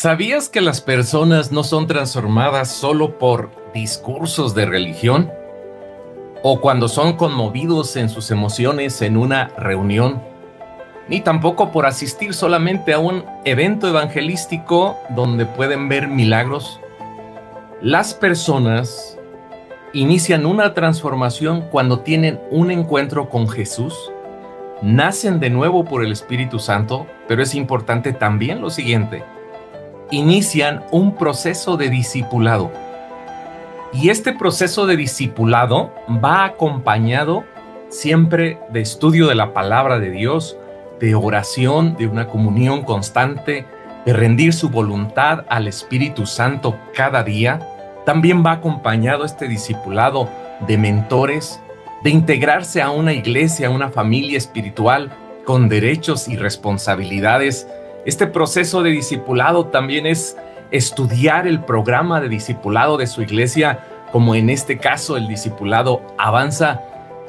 ¿Sabías que las personas no son transformadas solo por discursos de religión o cuando son conmovidos en sus emociones en una reunión, ni tampoco por asistir solamente a un evento evangelístico donde pueden ver milagros? Las personas inician una transformación cuando tienen un encuentro con Jesús, nacen de nuevo por el Espíritu Santo, pero es importante también lo siguiente: inician un proceso de discipulado. Y este proceso de discipulado va acompañado siempre de estudio de la palabra de Dios, de oración, de una comunión constante, de rendir su voluntad al Espíritu Santo cada día. También va acompañado este discipulado de mentores, de integrarse a una iglesia, a una familia espiritual con derechos y responsabilidades. Este proceso de discipulado también es estudiar el programa de discipulado de su iglesia, como en este caso el discipulado Avanza.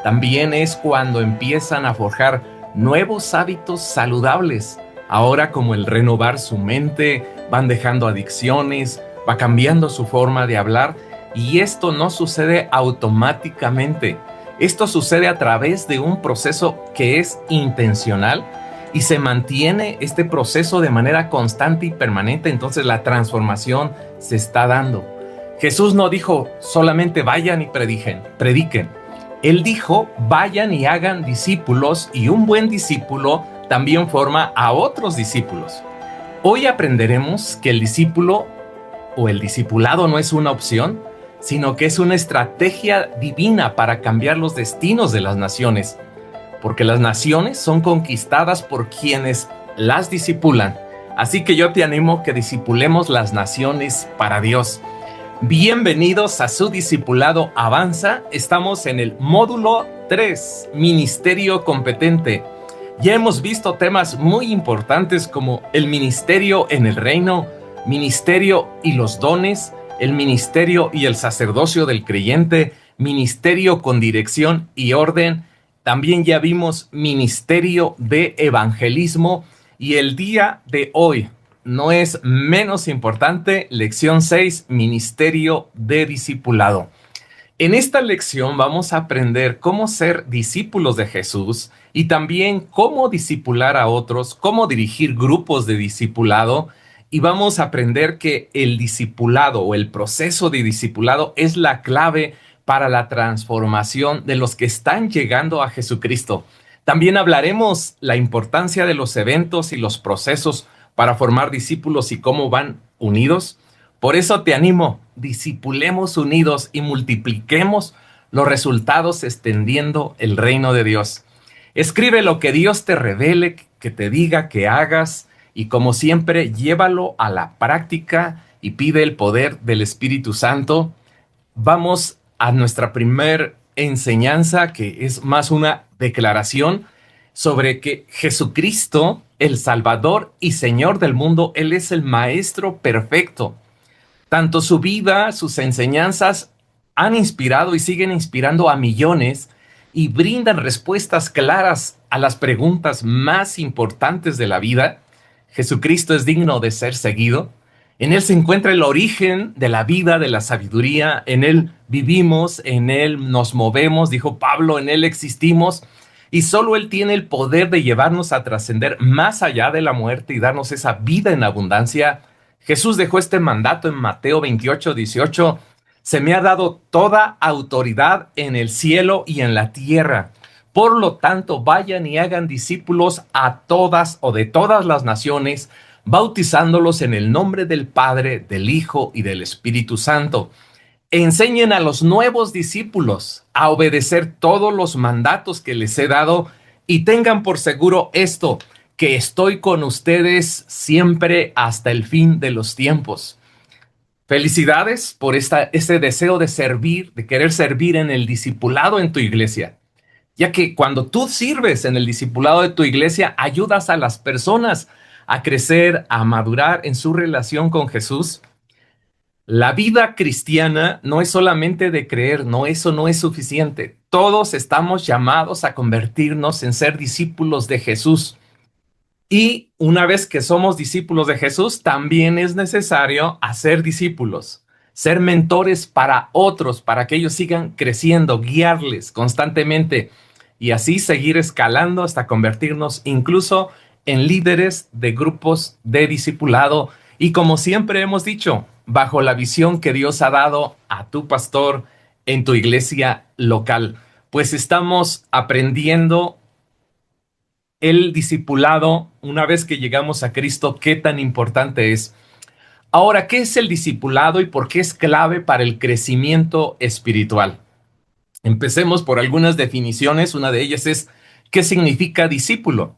También es cuando empiezan a forjar nuevos hábitos saludables. Ahora, como el renovar su mente, van dejando adicciones, va cambiando su forma de hablar, y esto no sucede automáticamente. Esto sucede a través de un proceso que es intencional y se mantiene este proceso de manera constante y permanente. Entonces la transformación se está dando. Jesús no dijo solamente vayan y prediquen. Él dijo vayan y hagan discípulos, y un buen discípulo también forma a otros discípulos. Hoy aprenderemos que el discípulo o el discipulado no es una opción, sino que es una estrategia divina para cambiar los destinos de las naciones, porque las naciones son conquistadas por quienes las discipulan. Así que yo te animo que discipulemos las naciones para Dios. Bienvenidos a su discipulado Avanza. Estamos en el módulo 3, Ministerio Competente. Ya hemos visto temas muy importantes como el ministerio en el reino, ministerio y los dones, el ministerio y el sacerdocio del creyente, ministerio con dirección y orden. También ya vimos ministerio de evangelismo, y el día de hoy no es menos importante, lección 6, ministerio de discipulado. En esta lección vamos a aprender cómo ser discípulos de Jesús y también cómo discipular a otros, cómo dirigir grupos de discipulado, y vamos a aprender que el discipulado o el proceso de discipulado es la clave para la transformación de los que están llegando a Jesucristo. También hablaremos la importancia de los eventos y los procesos para formar discípulos y cómo van unidos. Por eso te animo, discipulemos unidos y multipliquemos los resultados extendiendo el reino de Dios. Escribe lo que Dios te revele, que te diga que hagas, y como siempre, llévalo a la práctica y pide el poder del Espíritu Santo. Vamos a nuestra primer enseñanza, que es más una declaración sobre que Jesucristo, el Salvador y Señor del mundo, Él es el Maestro perfecto. Tanto su vida, sus enseñanzas han inspirado y siguen inspirando a millones y brindan respuestas claras a las preguntas más importantes de la vida. Jesucristo es digno de ser seguido. En Él se encuentra el origen de la vida, de la sabiduría. En Él vivimos, en Él nos movemos, dijo Pablo, en Él existimos. Y solo Él tiene el poder de llevarnos a trascender más allá de la muerte y darnos esa vida en abundancia. Jesús dejó este mandato en Mateo 28:18. Se me ha dado toda autoridad en el cielo y en la tierra. Por lo tanto, vayan y hagan discípulos a todas o de todas las naciones, bautizándolos en el nombre del Padre, del Hijo y del Espíritu Santo. Enseñen a los nuevos discípulos a obedecer todos los mandatos que les he dado, y tengan por seguro esto, que estoy con ustedes siempre hasta el fin de los tiempos. Felicidades por este deseo de servir, de querer servir en el discipulado en tu iglesia. Ya que cuando tú sirves en el discipulado de tu iglesia, ayudas a las personas a crecer, a madurar en su relación con Jesús. La vida cristiana no es solamente de creer, no, eso no es suficiente. Todos estamos llamados a convertirnos en ser discípulos de Jesús. Y una vez que somos discípulos de Jesús, también es necesario hacer discípulos, ser mentores para otros, para que ellos sigan creciendo, guiarles constantemente y así seguir escalando hasta convertirnos incluso en líderes de grupos de discipulado. Y como siempre hemos dicho, bajo la visión que Dios ha dado a tu pastor en tu iglesia local, pues estamos aprendiendo el discipulado, una vez que llegamos a Cristo, qué tan importante es. Ahora, ¿qué es el discipulado y por qué es clave para el crecimiento espiritual? Empecemos por algunas definiciones. Una de ellas es, ¿qué significa discípulo?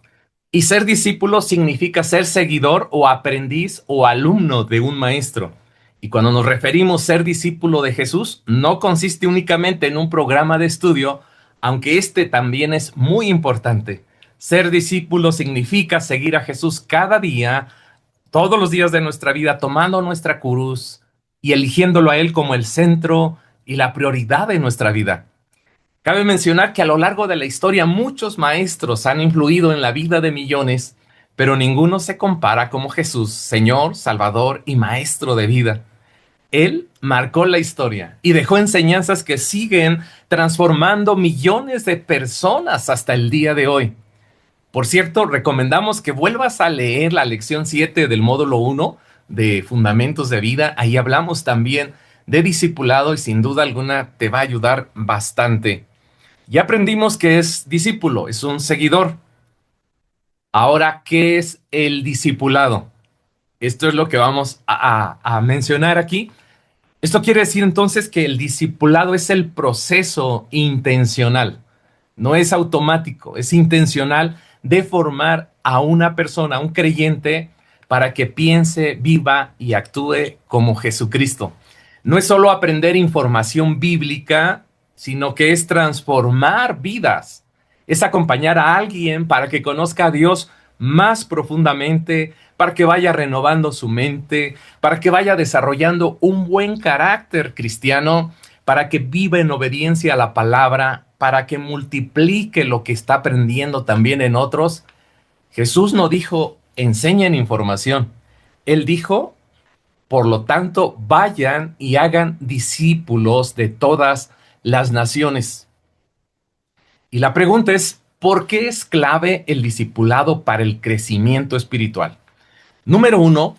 Y ser discípulo significa ser seguidor o aprendiz o alumno de un maestro. Y cuando nos referimos a ser discípulo de Jesús, no consiste únicamente en un programa de estudio, aunque este también es muy importante. Ser discípulo significa seguir a Jesús cada día, todos los días de nuestra vida, tomando nuestra cruz y eligiéndolo a Él como el centro y la prioridad de nuestra vida. Cabe mencionar que a lo largo de la historia muchos maestros han influido en la vida de millones, pero ninguno se compara como Jesús, Señor, Salvador y Maestro de vida. Él marcó la historia y dejó enseñanzas que siguen transformando millones de personas hasta el día de hoy. Por cierto, recomendamos que vuelvas a leer la lección 7 del módulo 1 de Fundamentos de Vida. Ahí hablamos también de discipulado y sin duda alguna te va a ayudar bastante. Ya aprendimos que es discípulo, es un seguidor. Ahora, ¿qué es el discipulado? Esto es lo que vamos a mencionar aquí. Esto quiere decir entonces que el discipulado es el proceso intencional, no es automático, es intencional de formar a una persona, a un creyente, para que piense, viva y actúe como Jesucristo. No es solo aprender información bíblica, sino que es transformar vidas. Es acompañar a alguien para que conozca a Dios más profundamente, para que vaya renovando su mente, para que vaya desarrollando un buen carácter cristiano, para que viva en obediencia a la palabra, para que multiplique lo que está aprendiendo también en otros. Jesús no dijo, enseñen información. Él dijo, por lo tanto, vayan y hagan discípulos de todas las naciones. Y la pregunta es, ¿por qué es clave el discipulado para el crecimiento espiritual? Número uno,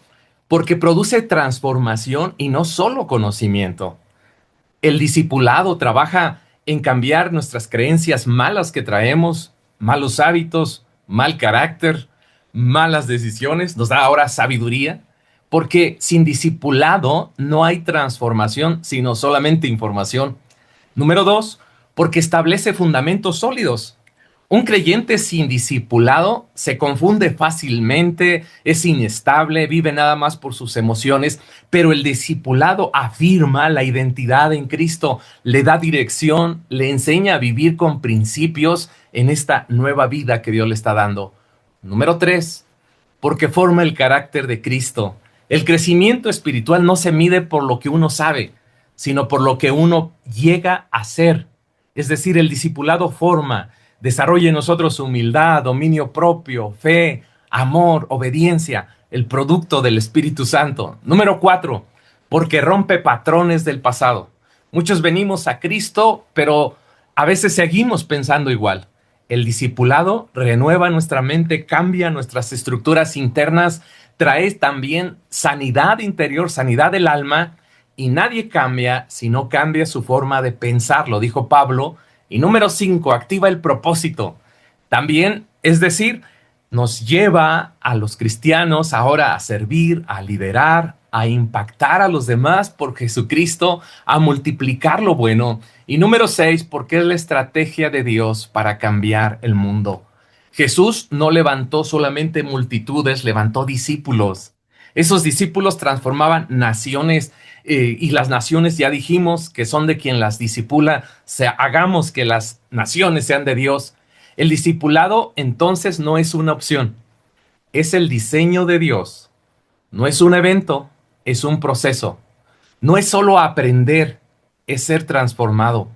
porque produce transformación y no solo conocimiento. El discipulado trabaja en cambiar nuestras creencias malas que traemos, malos hábitos, mal carácter, malas decisiones, nos da ahora sabiduría, porque sin discipulado no hay transformación, sino solamente información. Número dos, porque establece fundamentos sólidos. Un creyente sin discipulado se confunde fácilmente, es inestable, vive nada más por sus emociones, pero el discipulado afirma la identidad en Cristo, le da dirección, le enseña a vivir con principios en esta nueva vida que Dios le está dando. Número tres, porque forma el carácter de Cristo. El crecimiento espiritual no se mide por lo que uno sabe, sino por lo que uno llega a ser. Es decir, el discipulado forma, desarrolla en nosotros humildad, dominio propio, fe, amor, obediencia, el producto del Espíritu Santo. Número cuatro, porque rompe patrones del pasado. Muchos venimos a Cristo, pero a veces seguimos pensando igual. El discipulado renueva nuestra mente, cambia nuestras estructuras internas, trae también sanidad interior, sanidad del alma, y nadie cambia si no cambia su forma de pensar, lo dijo Pablo. Y número 5, activa el propósito. También, es decir, nos lleva a los cristianos ahora a servir, a liderar, a impactar a los demás por Jesucristo, a multiplicar lo bueno. Y número 6, porque es la estrategia de Dios para cambiar el mundo. Jesús no levantó solamente multitudes, levantó discípulos. Esos discípulos transformaban naciones y las naciones ya dijimos que son de quien las discipula. Hagamos que las naciones sean de Dios. El discipulado entonces no es una opción, es el diseño de Dios. No es un evento, es un proceso. No es solo aprender, es ser transformado.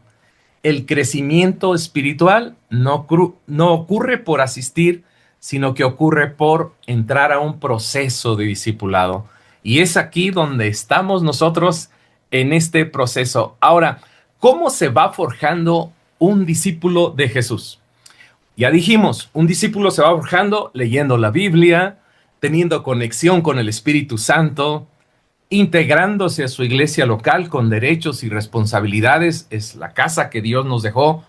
El crecimiento espiritual no ocurre por asistir, sino que ocurre por entrar a un proceso de discipulado. Y es aquí donde estamos nosotros en este proceso. Ahora, ¿cómo se va forjando un discípulo de Jesús? Ya dijimos, un discípulo se va forjando leyendo la Biblia, teniendo conexión con el Espíritu Santo, integrándose a su iglesia local con derechos y responsabilidades, es la casa que Dios nos dejó,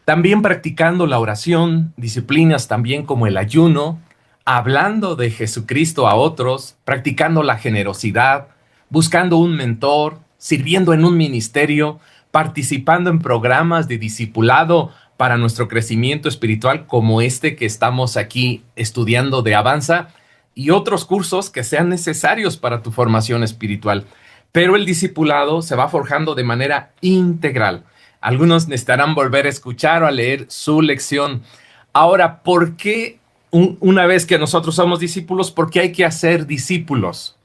también practicando la oración, disciplinas también como el ayuno, hablando de Jesucristo a otros, practicando la generosidad, buscando un mentor, sirviendo en un ministerio, participando en programas de discipulado para nuestro crecimiento espiritual como este que estamos aquí estudiando de Avanza y otros cursos que sean necesarios para tu formación espiritual. Pero el discipulado se va forjando de manera integral. Algunos necesitarán volver a escuchar o a leer su lección. Ahora, ¿por qué una vez que nosotros somos discípulos, por qué hay que hacer discípulos?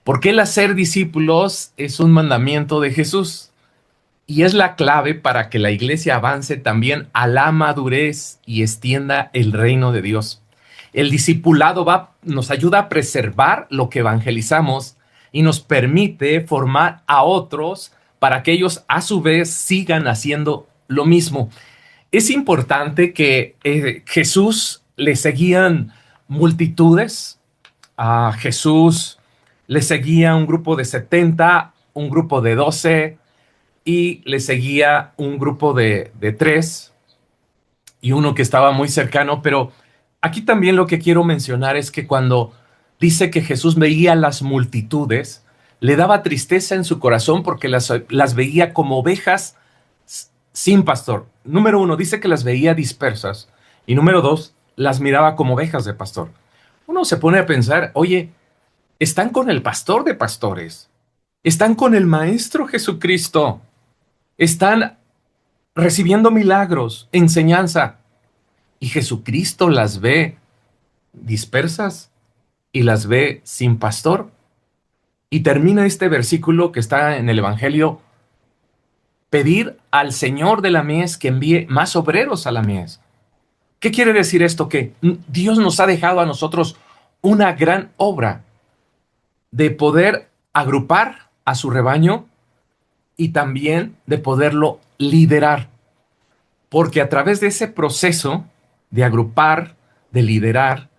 Porque el hacer discípulos es un mandamiento de Jesús y es la clave para que la iglesia avance también a la madurez y extienda el reino de Dios. El discipulado nos ayuda a preservar lo que evangelizamos y nos permite formar a otros para que ellos a su vez sigan haciendo lo mismo. Es importante que Jesús le seguían multitudes. A Jesús le seguía un grupo de 70, un grupo de 12 y le seguía un grupo de 3 y uno que estaba muy cercano. Pero aquí también lo que quiero mencionar es que cuando dice que Jesús veía las multitudes, le daba tristeza en su corazón porque las veía como ovejas sin pastor. Número 1, dice que las veía dispersas. Y número 2, las miraba como ovejas de pastor. Uno se pone a pensar, oye, están con el pastor de pastores, están con el Maestro Jesucristo, están recibiendo milagros, enseñanza, y Jesucristo las ve dispersas y las ve sin pastor. Y termina este versículo que está en el Evangelio: pedir al Señor de la mies que envíe más obreros a la mies. ¿Qué quiere decir esto? Que Dios nos ha dejado a nosotros una gran obra de poder agrupar a su rebaño y también de poderlo liderar. Porque a través de ese proceso de agrupar, de liderar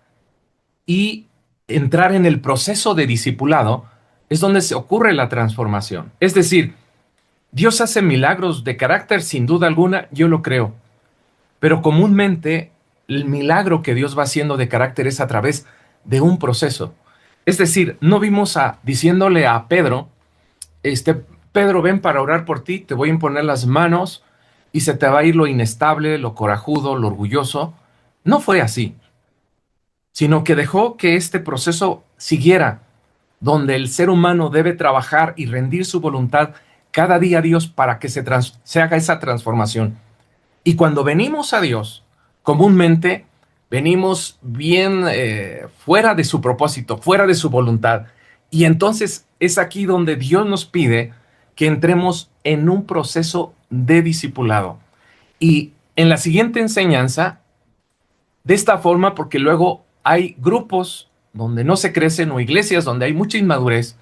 y entrar en el proceso de discipulado, es donde se ocurre la transformación. Es decir, Dios hace milagros de carácter, sin duda alguna, yo lo creo. Pero comúnmente el milagro que Dios va haciendo de carácter es a través de un proceso. Es decir, no vimos diciéndole a Pedro, Pedro, ven para orar por ti, te voy a imponer las manos y se te va a ir lo inestable, lo corajudo, lo orgulloso. No fue así, sino que dejó que este proceso siguiera, donde el ser humano debe trabajar y rendir su voluntad cada día a Dios para que se haga esa transformación. Y cuando venimos a Dios, comúnmente venimos bien fuera de su propósito, fuera de su voluntad. Y entonces es aquí donde Dios nos pide que entremos en un proceso de discipulado. Y en la siguiente enseñanza, de esta forma, porque luego hay grupos donde no se crecen o iglesias donde hay mucha inmadurez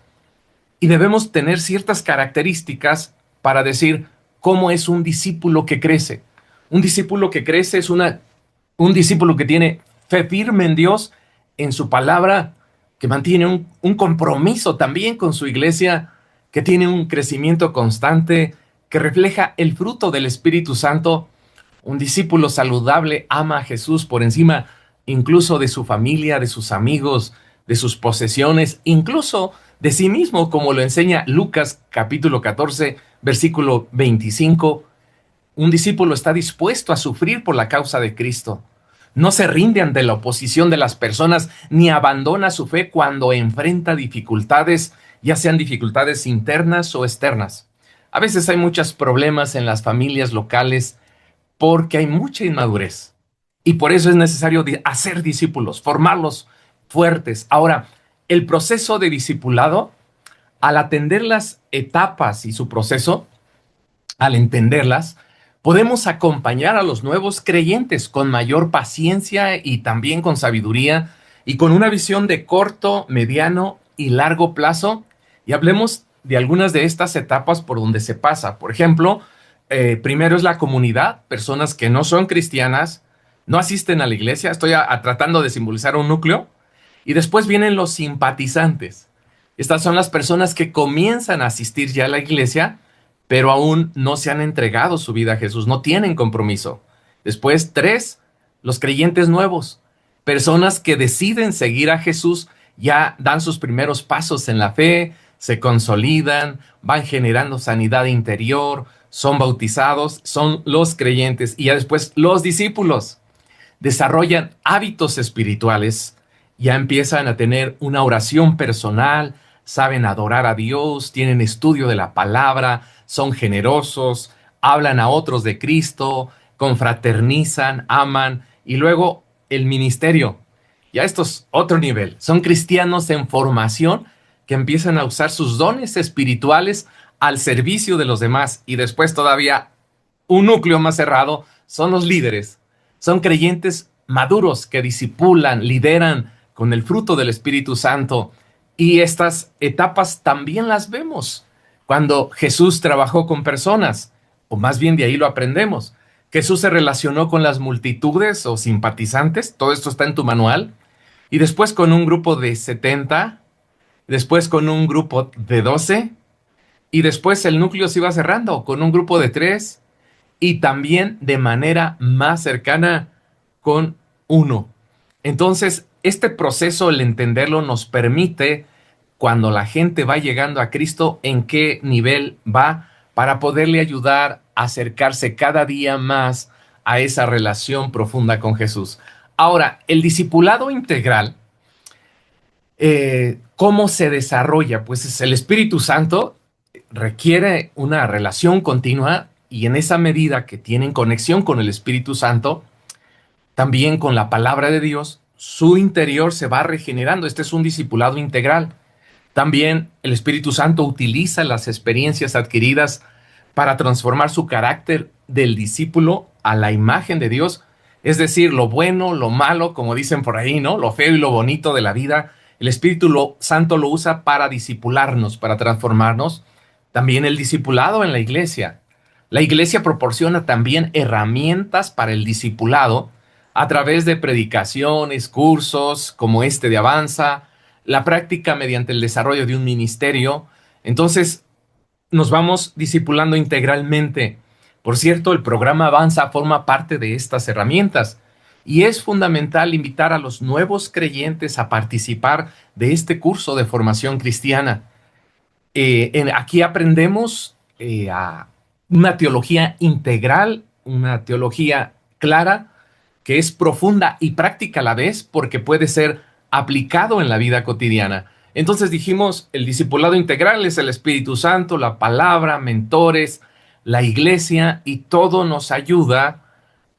y debemos tener ciertas características para decir cómo es un discípulo que crece. Un discípulo que crece es un discípulo que tiene fe firme en Dios, en su palabra, que mantiene un compromiso también con su iglesia, que tiene un crecimiento constante, que refleja el fruto del Espíritu Santo. Un discípulo saludable ama a Jesús por encima incluso de su familia, de sus amigos, de sus posesiones, incluso de sí mismo, como lo enseña Lucas capítulo 14, versículo 25. Un discípulo está dispuesto a sufrir por la causa de Cristo. No se rinde ante la oposición de las personas, ni abandona su fe cuando enfrenta dificultades, ya sean dificultades internas o externas. A veces hay muchos problemas en las familias locales porque hay mucha inmadurez. Y por eso es necesario hacer discípulos, formarlos fuertes. Ahora, el proceso de discipulado, al atender las etapas y su proceso, al entenderlas, Podemos acompañar a los nuevos creyentes con mayor paciencia y también con sabiduría y con una visión de corto, mediano y largo plazo. Y hablemos de algunas de estas etapas por donde se pasa. Por ejemplo, primero es la comunidad, personas que no son cristianas, no asisten a la iglesia, estoy tratando de simbolizar un núcleo. Y después vienen los simpatizantes. Estas son las personas que comienzan a asistir ya a la iglesia, pero aún no se han entregado su vida a Jesús, no tienen compromiso. Después, tres, los creyentes nuevos, personas que deciden seguir a Jesús, ya dan sus primeros pasos en la fe, se consolidan, van generando sanidad interior, son bautizados, son los creyentes. Y ya después los discípulos desarrollan hábitos espirituales, ya empiezan a tener una oración personal, saben adorar a Dios, tienen estudio de la palabra, son generosos, hablan a otros de Cristo, confraternizan, aman, y luego el ministerio. Ya esto es otro nivel. Son cristianos en formación que empiezan a usar sus dones espirituales al servicio de los demás. Y después todavía un núcleo más cerrado son los líderes. Son creyentes maduros que discipulan, lideran con el fruto del Espíritu Santo. Y estas etapas también las vemos cuando Jesús trabajó con personas, o más bien de ahí lo aprendemos. Jesús se relacionó con las multitudes o simpatizantes, todo esto está en tu manual, y después con un grupo de 70, después con un grupo de 12, y después el núcleo se iba cerrando con un grupo de 3, y también de manera más cercana con 1. Entonces, este proceso, el entenderlo, nos permite, cuando la gente va llegando a Cristo, en qué nivel va para poderle ayudar a acercarse cada día más a esa relación profunda con Jesús. Ahora, el discipulado integral, ¿cómo se desarrolla? Pues el Espíritu Santo requiere una relación continua y en esa medida que tienen conexión con el Espíritu Santo, también con la palabra de Dios, su interior se va regenerando. Este es un discipulado integral. También el Espíritu Santo utiliza las experiencias adquiridas para transformar su carácter del discípulo a la imagen de Dios. Es decir, lo bueno, lo malo, como dicen por ahí, ¿no? Lo feo y lo bonito de la vida. El Espíritu Santo lo usa para discipularnos, para transformarnos. También el discipulado en la iglesia. La iglesia proporciona también herramientas para el discipulado a través de predicaciones, cursos como este de Avanza, la práctica mediante el desarrollo de un ministerio. Entonces, nos vamos discipulando integralmente. Por cierto, el programa Avanza forma parte de estas herramientas y es fundamental invitar a los nuevos creyentes a participar de este curso de formación cristiana. Aquí aprendemos a una teología integral, una teología clara, que es profunda y práctica a la vez porque puede ser aplicado en la vida cotidiana. Entonces dijimos, el discipulado integral es el Espíritu Santo, la palabra, mentores, la iglesia, y todo nos ayuda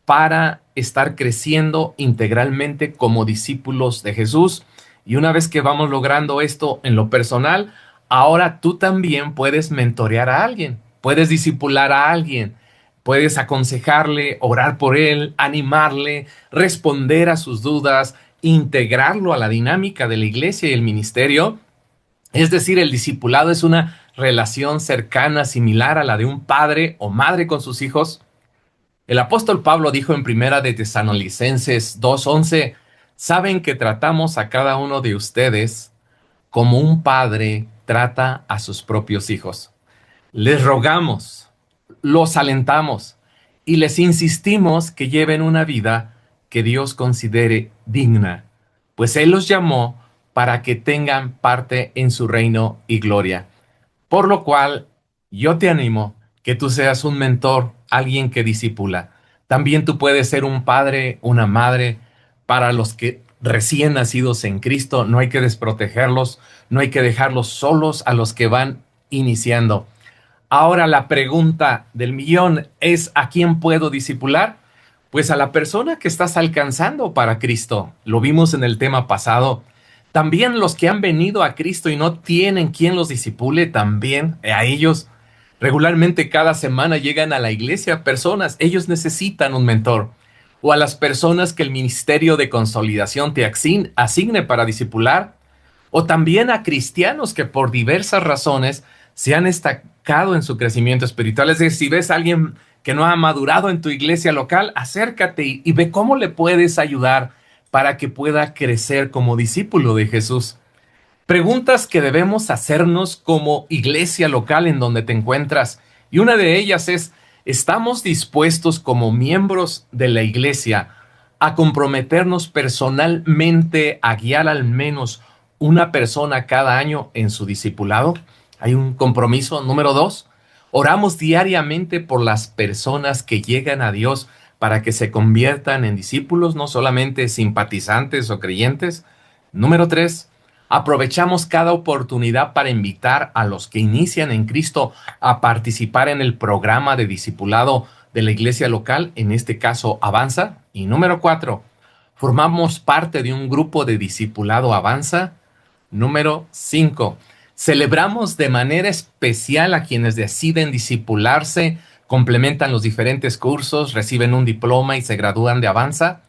para estar creciendo integralmente como discípulos de Jesús. Y una vez que vamos logrando esto en lo personal, ahora tú también puedes mentorear a alguien, puedes discipular a alguien, puedes aconsejarle, orar por él, animarle, responder a sus dudas, integrarlo a la dinámica de la iglesia y el ministerio. Es decir, el discipulado es una relación cercana, similar a la de un padre o madre con sus hijos. El apóstol Pablo dijo en Primera de Tesalonicenses 2:11, saben que tratamos a cada uno de ustedes como un padre trata a sus propios hijos. Les rogamos, los alentamos y les insistimos que lleven una vida que Dios considere digna, pues Él los llamó para que tengan parte en su reino y gloria. Por lo cual, yo te animo que tú seas un mentor, alguien que discipula. También tú puedes ser un padre, una madre para los que recién nacidos en Cristo. No hay que desprotegerlos, no hay que dejarlos solos a los que van iniciando. Ahora la pregunta del millón es, ¿a quién puedo discipular? Pues a la persona que estás alcanzando para Cristo. Lo vimos en el tema pasado. También los que han venido a Cristo y no tienen quien los discipule, también a ellos Regularmente cada semana llegan a la iglesia personas, ellos necesitan un mentor. O a las personas que el Ministerio de Consolidación te asigne para discipular, o también a cristianos que por diversas razones se han estancado en su crecimiento espiritual. Es decir, si ves a alguien que no ha madurado en tu iglesia local, acércate y ve cómo le puedes ayudar para que pueda crecer como discípulo de Jesús. Preguntas que debemos hacernos como iglesia local en donde te encuentras. Y una de ellas es, ¿estamos dispuestos como miembros de la iglesia a comprometernos personalmente a guiar al menos una persona cada año en su discipulado? Hay un compromiso. Número 2, oramos diariamente por las personas que llegan a Dios para que se conviertan en discípulos, no solamente simpatizantes o creyentes. Número 3, aprovechamos cada oportunidad para invitar a los que inician en Cristo a participar en el programa de discipulado de la iglesia local, en este caso Avanza. Y número 4, formamos parte de un grupo de discipulado Avanza. Número 5, celebramos de manera especial a quienes deciden discipularse, complementan los diferentes cursos, reciben un diploma y se gradúan de Avanza.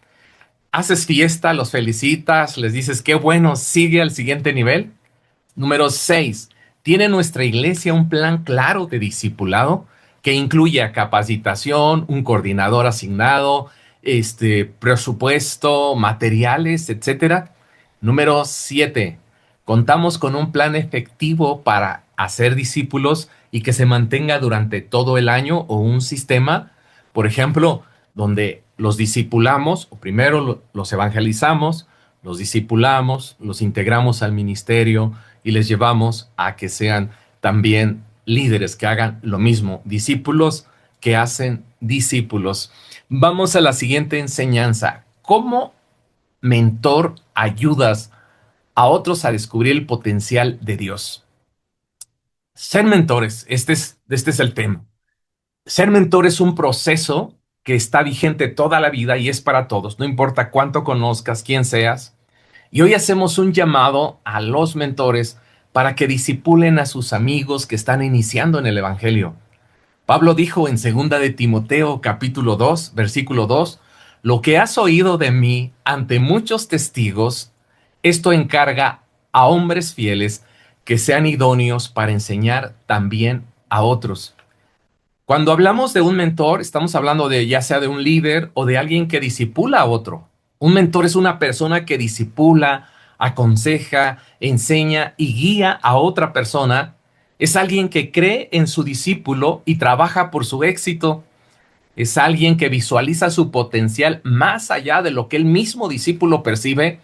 Haces fiesta, los felicitas, les dices qué bueno, sigue al siguiente nivel. Número 6, ¿tiene nuestra iglesia un plan claro de discipulado que incluye capacitación, un coordinador asignado, presupuesto, materiales, etcétera? Número 7, ¿contamos con un plan efectivo para hacer discípulos y que se mantenga durante todo el año, o un sistema, por ejemplo, donde los discipulamos, o primero los evangelizamos, los discipulamos, los integramos al ministerio y les llevamos a que sean también líderes que hagan lo mismo, discípulos que hacen discípulos? Vamos a la siguiente enseñanza. ¿Cómo mentor ayudas a otros a descubrir el potencial de Dios? Ser mentores, este es el tema. Ser mentor es un proceso que está vigente toda la vida y es para todos, no importa cuánto conozcas, quién seas. Y hoy hacemos un llamado a los mentores para que discipulen a sus amigos que están iniciando en el Evangelio. Pablo dijo en 2 de Timoteo capítulo 2, versículo 2, lo que has oído de mí ante muchos testigos, esto encarga a hombres fieles que sean idóneos para enseñar también a otros. Cuando hablamos de un mentor, estamos hablando de ya sea de un líder o de alguien que discipula a otro. Un mentor es una persona que discipula, aconseja, enseña y guía a otra persona. Es alguien que cree en su discípulo y trabaja por su éxito. Es alguien que visualiza su potencial más allá de lo que el mismo discípulo percibe.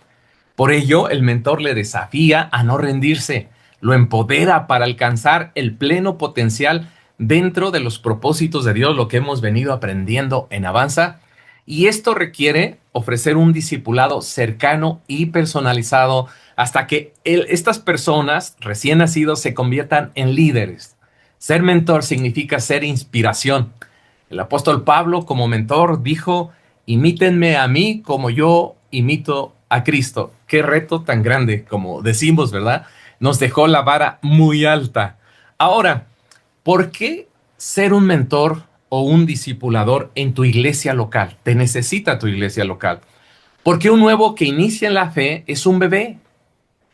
Por ello, el mentor le desafía a no rendirse, lo empodera para alcanzar el pleno potencial dentro de los propósitos de Dios, lo que hemos venido aprendiendo en Avanza. Y esto requiere ofrecer un discipulado cercano y personalizado hasta que estas personas recién nacidos se conviertan en líderes. Ser mentor significa ser inspiración. El apóstol Pablo, como mentor, dijo, imítenme a mí como yo imito a Cristo. Qué reto tan grande, como decimos, ¿verdad? Nos dejó la vara muy alta. Ahora, ¿por qué ser un mentor o un discipulador en tu iglesia local? Te necesita tu iglesia local. Porque un nuevo que inicia en la fe es un bebé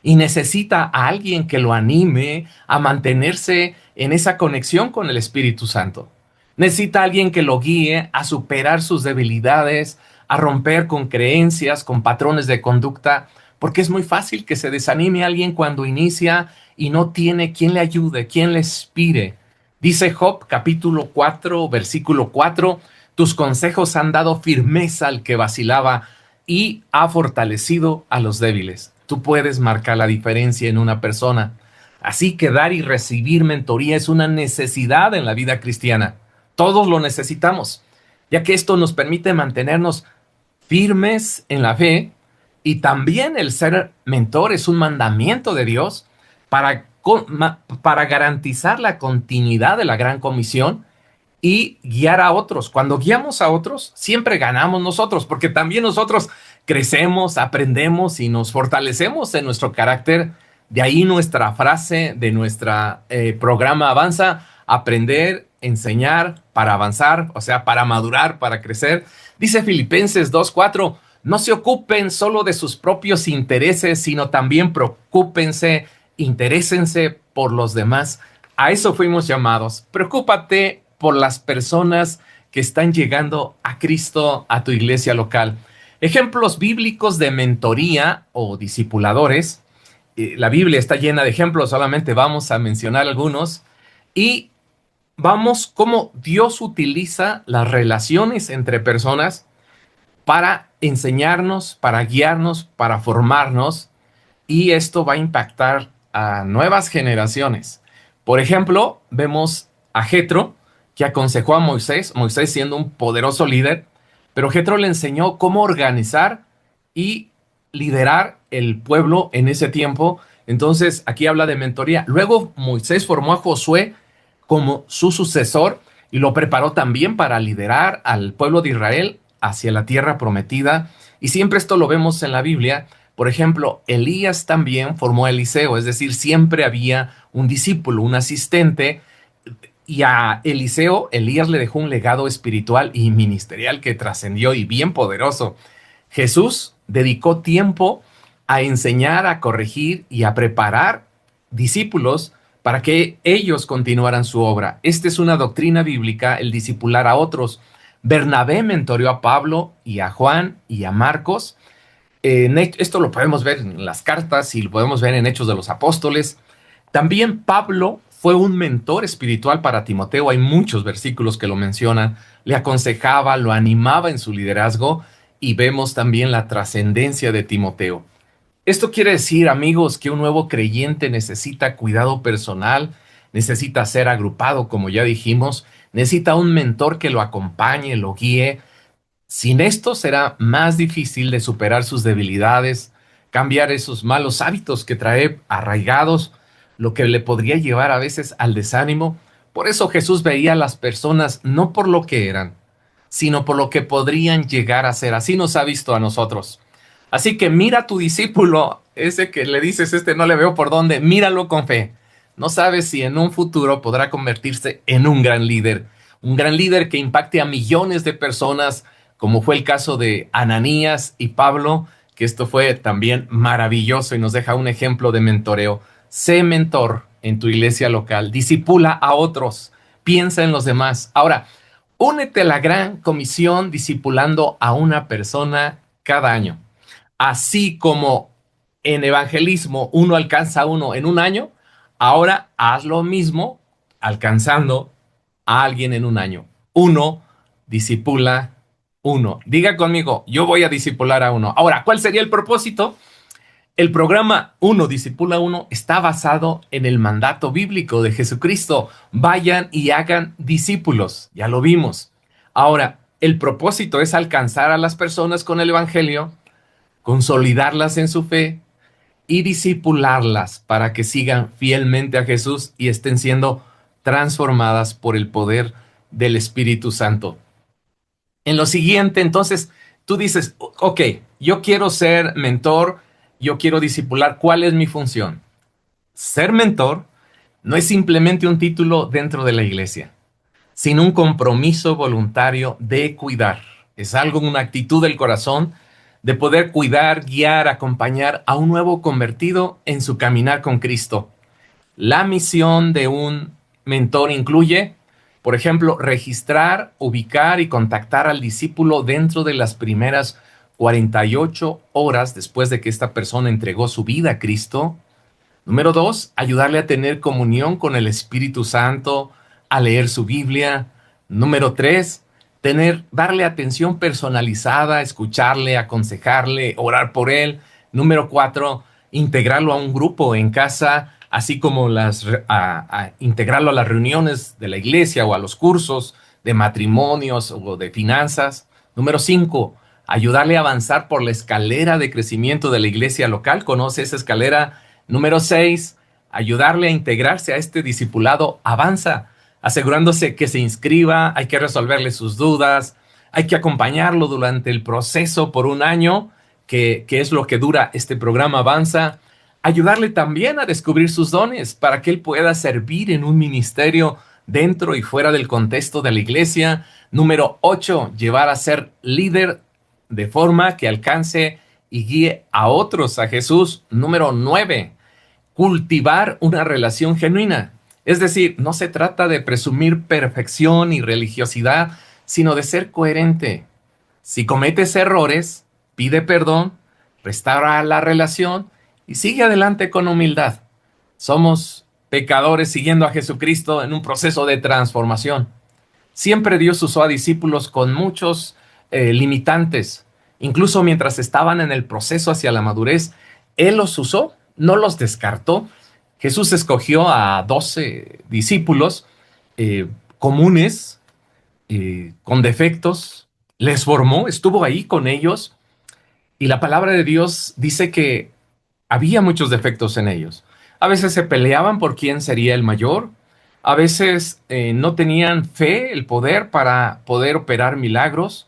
y necesita a alguien que lo anime a mantenerse en esa conexión con el Espíritu Santo. Necesita a alguien que lo guíe a superar sus debilidades, a romper con creencias, con patrones de conducta, porque es muy fácil que se desanime a alguien cuando inicia y no tiene quien le ayude, quien le inspire. Dice Job capítulo 4, versículo 4, tus consejos han dado firmeza al que vacilaba y ha fortalecido a los débiles. Tú puedes marcar la diferencia en una persona. Así que dar y recibir mentoría es una necesidad en la vida cristiana. Todos lo necesitamos, ya que esto nos permite mantenernos firmes en la fe, y también el ser mentor es un mandamiento de Dios para garantizar la continuidad de la Gran Comisión y guiar a otros. Cuando guiamos a otros, siempre ganamos nosotros, porque también nosotros crecemos, aprendemos y nos fortalecemos en nuestro carácter. De ahí nuestra frase de nuestro programa Avanza, aprender, enseñar, para avanzar, o sea, para madurar, para crecer. Dice Filipenses 2:4, no se ocupen solo de sus propios intereses, sino también preocúpense, interésense por los demás. A eso fuimos llamados. Preocúpate por las personas que están llegando a Cristo, a tu iglesia local. Ejemplos bíblicos de mentoría o discipuladores. La Biblia está llena de ejemplos, solamente vamos a mencionar algunos. Y vamos cómo Dios utiliza las relaciones entre personas para enseñarnos, para guiarnos, para formarnos. Y esto va a impactar a nuevas generaciones. Por ejemplo, vemos a Jetro, que aconsejó a Moisés, Moisés siendo un poderoso líder, pero Jetro le enseñó cómo organizar y liderar el pueblo en ese tiempo. Entonces, aquí habla de mentoría. Luego, Moisés formó a Josué como su sucesor y lo preparó también para liderar al pueblo de Israel hacia la tierra prometida. Y siempre esto lo vemos en la Biblia. Por ejemplo, Elías también formó a Eliseo, es decir, siempre había un discípulo, un asistente, y a Eliseo, Elías le dejó un legado espiritual y ministerial que trascendió y bien poderoso. Jesús dedicó tiempo a enseñar, a corregir y a preparar discípulos para que ellos continuaran su obra. Esta es una doctrina bíblica, el discipular a otros. Bernabé mentoreó a Pablo y a Juan y a Marcos. Esto lo podemos ver en las cartas y lo podemos ver en Hechos de los Apóstoles. También Pablo fue un mentor espiritual para Timoteo. Hay muchos versículos que lo mencionan. Le aconsejaba, lo animaba en su liderazgo y vemos también la trascendencia de Timoteo. Esto quiere decir, amigos, que un nuevo creyente necesita cuidado personal, necesita ser agrupado, como ya dijimos, necesita un mentor que lo acompañe, lo guíe. Sin esto será más difícil de superar sus debilidades, cambiar esos malos hábitos que trae arraigados, lo que le podría llevar a veces al desánimo. Por eso Jesús veía a las personas no por lo que eran, sino por lo que podrían llegar a ser. Así nos ha visto a nosotros. Así que mira a tu discípulo, ese que le dices, no le veo por dónde, míralo con fe. No sabes si en un futuro podrá convertirse en un gran líder que impacte a millones de personas, como fue el caso de Ananías y Pablo, que esto fue también maravilloso y nos deja un ejemplo de mentoreo. Sé mentor en tu iglesia local, discipula a otros, piensa en los demás. Ahora, únete a la gran comisión discipulando a una persona cada año. Así como en evangelismo uno alcanza a uno en un año, ahora haz lo mismo alcanzando a alguien en un año. Uno discipula uno. Diga conmigo, yo voy a discipular a uno. Ahora, ¿cuál sería el propósito? El programa Uno Discipula Uno está basado en el mandato bíblico de Jesucristo. Vayan y hagan discípulos. Ya lo vimos. Ahora, el propósito es alcanzar a las personas con el evangelio, consolidarlas en su fe y discipularlas para que sigan fielmente a Jesús y estén siendo transformadas por el poder del Espíritu Santo. En lo siguiente, entonces, tú dices, ok, yo quiero ser mentor, yo quiero discipular, ¿cuál es mi función? Ser mentor no es simplemente un título dentro de la iglesia, sino un compromiso voluntario de cuidar. Es algo, una actitud del corazón de poder cuidar, guiar, acompañar a un nuevo convertido en su caminar con Cristo. La misión de un mentor incluye, por ejemplo, registrar, ubicar y contactar al discípulo dentro de las primeras 48 horas después de que esta persona entregó su vida a Cristo. Número 2, ayudarle a tener comunión con el Espíritu Santo, a leer su Biblia. Número 3, darle atención personalizada, escucharle, aconsejarle, orar por él. Número 4, integrarlo a un grupo en casa, así como integrarlo a las reuniones de la iglesia o a los cursos de matrimonios o de finanzas. Número 5, ayudarle a avanzar por la escalera de crecimiento de la iglesia local. ¿Conoce esa escalera? Número 6, ayudarle a integrarse a este discipulado. Avanza, asegurándose que se inscriba, hay que resolverle sus dudas, hay que acompañarlo durante el proceso por un año, que es lo que dura este programa Avanza. Ayudarle también a descubrir sus dones para que él pueda servir en un ministerio dentro y fuera del contexto de la iglesia. Número 8, llevar a ser líder de forma que alcance y guíe a otros a Jesús. Número 9, cultivar una relación genuina. Es decir, no se trata de presumir perfección y religiosidad, sino de ser coherente. Si cometes errores, pide perdón, restaura la relación y sigue adelante con humildad. Somos pecadores siguiendo a Jesucristo en un proceso de transformación. Siempre Dios usó a discípulos con muchos limitantes. Incluso mientras estaban en el proceso hacia la madurez, Él los usó, no los descartó. Jesús escogió a 12 discípulos comunes, con defectos, les formó, estuvo ahí con ellos, y la palabra de Dios dice que había muchos defectos en ellos. A veces se peleaban por quién sería el mayor, a veces no tenían fe, el poder para poder operar milagros,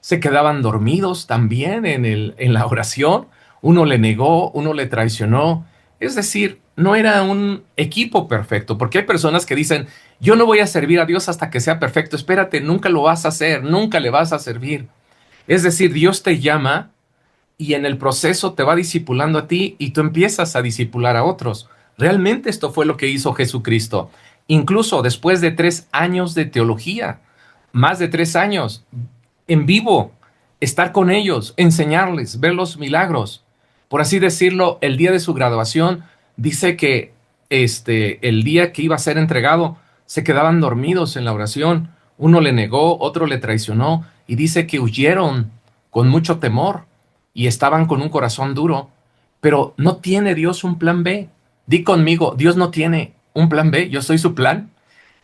se quedaban dormidos también en la oración, uno le negó, uno le traicionó, es decir, no era un equipo perfecto, porque hay personas que dicen, yo no voy a servir a Dios hasta que sea perfecto, espérate, nunca lo vas a hacer, nunca le vas a servir. Es decir, Dios te llama y en el proceso te va discipulando a ti y tú empiezas a discipular a otros. Realmente esto fue lo que hizo Jesucristo. Incluso después de 3 años de teología, más de 3 años, en vivo, estar con ellos, enseñarles, ver los milagros. Por así decirlo, el día de su graduación, dice que el día que iba a ser entregado, se quedaban dormidos en la oración. Uno le negó, otro le traicionó, y dice que huyeron con mucho temor y estaban con un corazón duro. Pero ¿no tiene Dios un plan B? Di conmigo, Dios no tiene un plan B, yo soy su plan.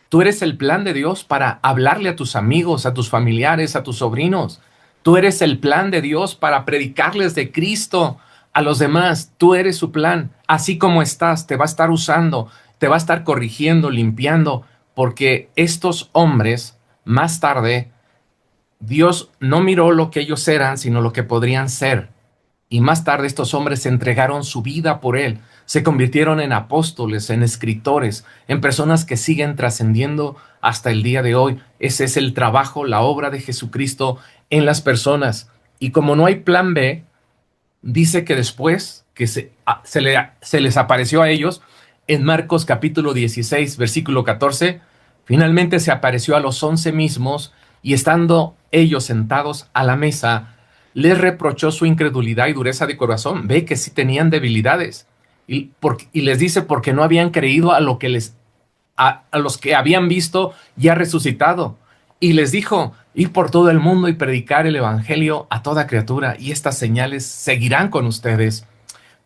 Tú eres el plan de Dios para hablarle a tus amigos, a tus familiares, a tus sobrinos. Tú eres el plan de Dios para predicarles de Cristo a los demás. Tú eres su plan. Así como estás, te va a estar usando, te va a estar corrigiendo, limpiando, porque estos hombres, más tarde, Dios no miró lo que ellos eran, sino lo que podrían ser. Y más tarde estos hombres entregaron su vida por Él, se convirtieron en apóstoles, en escritores, en personas que siguen trascendiendo hasta el día de hoy. Ese es el trabajo, la obra de Jesucristo en las personas. Y como no hay plan B, dice que después que se les apareció a ellos, en Marcos capítulo 16, versículo 14, finalmente se apareció a los 11 mismos y estando ellos sentados a la mesa, les reprochó su incredulidad y dureza de corazón. Ve que sí tenían debilidades. Y les dice porque no habían creído a los que habían visto ya resucitado. Y les dijo, ir por todo el mundo y predicar el evangelio a toda criatura, y estas señales seguirán con ustedes.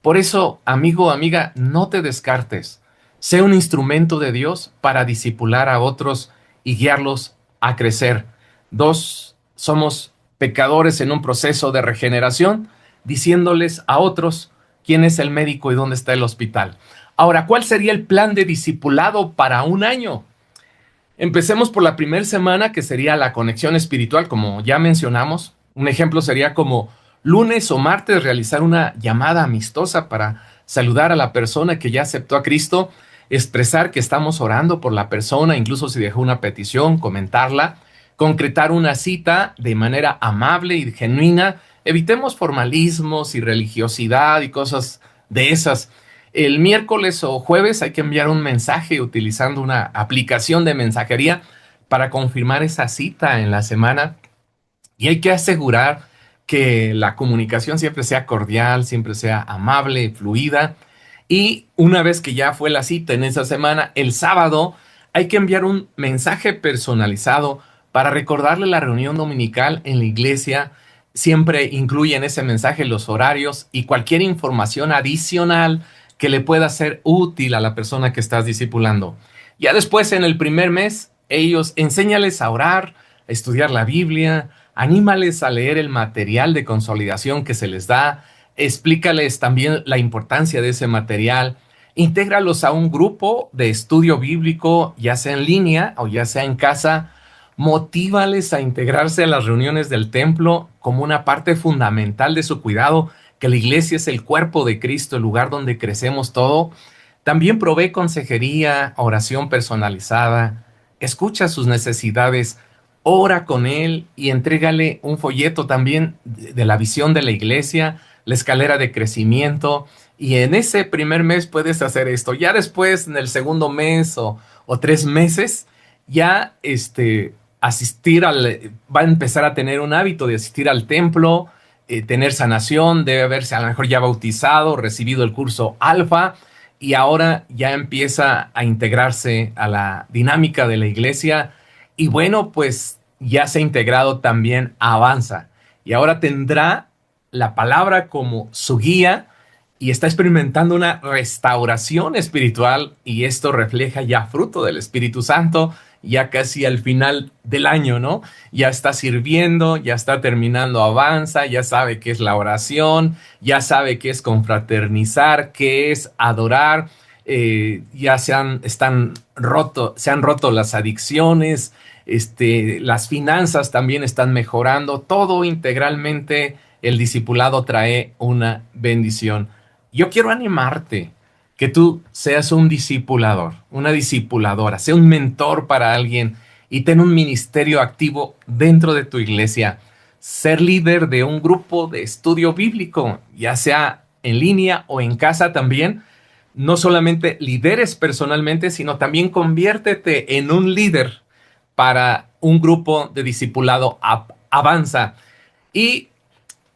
Por eso, amigo, amiga, no te descartes. Sé un instrumento de Dios para discipular a otros y guiarlos a crecer. 2, somos pecadores en un proceso de regeneración, diciéndoles a otros quién es el médico y dónde está el hospital. Ahora, ¿cuál sería el plan de discipulado para un año? Empecemos por la primera semana, que sería la conexión espiritual, como ya mencionamos. Un ejemplo sería como lunes o martes realizar una llamada amistosa para saludar a la persona que ya aceptó a Cristo, expresar que estamos orando por la persona, incluso si dejó una petición, comentarla, concretar una cita de manera amable y genuina. Evitemos formalismos y religiosidad y cosas de esas. El miércoles o jueves hay que enviar un mensaje utilizando una aplicación de mensajería para confirmar esa cita en la semana. Y hay que asegurar que la comunicación siempre sea cordial, siempre sea amable, fluida. Y una vez que ya fue la cita en esa semana, el sábado hay que enviar un mensaje personalizado para recordarle la reunión dominical en la iglesia. Siempre incluye en ese mensaje los horarios y cualquier información adicional que le pueda ser útil a la persona que estás discipulando. Ya después, en el primer mes, enséñales a orar, a estudiar la Biblia, anímales a leer el material de consolidación que se les da, explícales también la importancia de ese material, intégralos a un grupo de estudio bíblico, ya sea en línea o ya sea en casa. Motívales a integrarse a las reuniones del templo como una parte fundamental de su cuidado, que la iglesia es el cuerpo de Cristo, el lugar donde crecemos todo. También provee consejería, oración personalizada. escucha sus necesidades, ora con él y entrégale un folleto también de la visión de la iglesia, la escalera de crecimiento. Y en ese primer mes puedes hacer esto. Ya después, en el segundo mes o 3 meses, ya va a empezar a tener un hábito de asistir al templo, tener sanación, debe haberse a lo mejor ya bautizado, recibido el curso alfa y ahora ya empieza a integrarse a la dinámica de la iglesia y bueno, pues ya se ha integrado también a Avanza y ahora tendrá la palabra como su guía y está experimentando una restauración espiritual y esto refleja ya fruto del Espíritu Santo ya casi al final del año, ¿no? Ya está sirviendo, ya está terminando Avanza, ya sabe qué es la oración, ya sabe qué es confraternizar, qué es adorar, ya se han roto las adicciones, las finanzas también están mejorando, todo integralmente el discipulado trae una bendición. Yo quiero animarte que tú seas un discipulador, una discipuladora, sea un mentor para alguien y ten un ministerio activo dentro de tu iglesia. Ser líder de un grupo de estudio bíblico, ya sea en línea o en casa también. No solamente lideres personalmente, sino también conviértete en un líder para un grupo de discipulado Avanza. Y